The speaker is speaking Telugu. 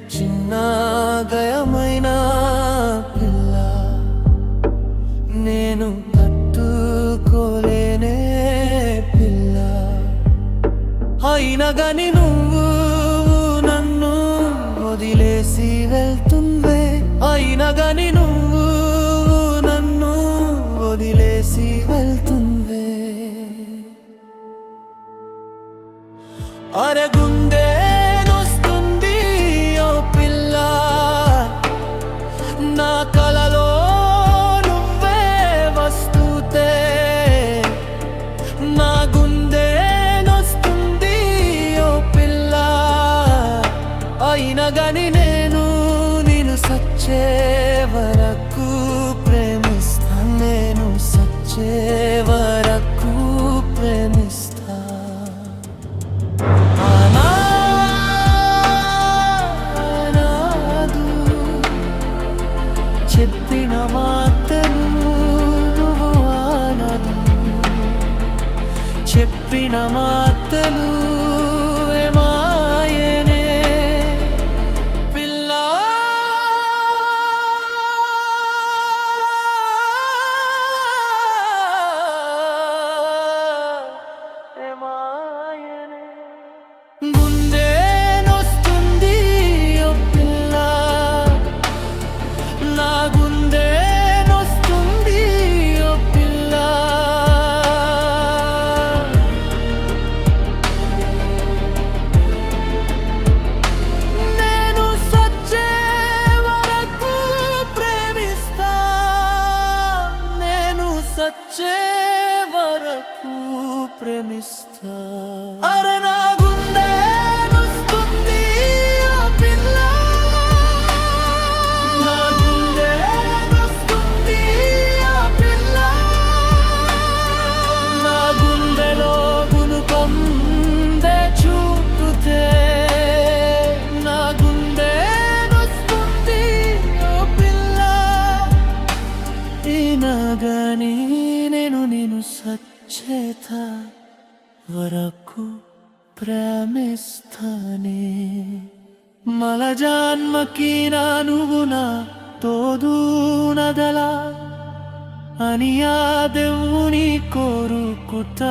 చిన్న గయమైన పిల్ల నేను తట్టుకోలేనే పిల్ల అయినా గాని నువ్వు నన్ను వదిలేసి వెళ్తుందే అయినా గాని నువ్వు నన్ను వదిలేసి వెళ్తుందే అరే గుండె నొస్తుంది ఓ పిల్ల నా కలలో నువ్వే వస్తూతే నా గుండె నొస్తుంది ఓ పిల్ల అయినా గాని నేను నిన్ను సచ్చే వరకు ప్రేమిస్తా నేను సచ్చే వరకు ప్రేమిస్తా చెప్పిన మాటలు నువ్వు ఆనదు చెప్పిన మాటలు ఏమాయనే పిల్ల ఏమాయనే గుండె నొస్తుంది ఓ పిల్ల నా గుండె నొస్తుంది ఓ పిల్ల నేను సచ్చే వరకు ప్రేమిస్తా నేను సచ్చే వరకు ప్రేమిస్తా అరే నా గుండె నొస్తుంది ఓ పిల్ల నా గుండె నొస్తుంది ఓ పిల్ల నా గుండెలో గునుకొందే చూపుతే నా గుండె నొస్తుంది ఓ పిల్ల అయినా గాని నేను నిన్ను సచ్చేత వరకు ప్రేమిస్తానే మల జన్మకి నా నువ్వు నా తోడు నదలా అని ఆ దేవుని కోరుకుతాని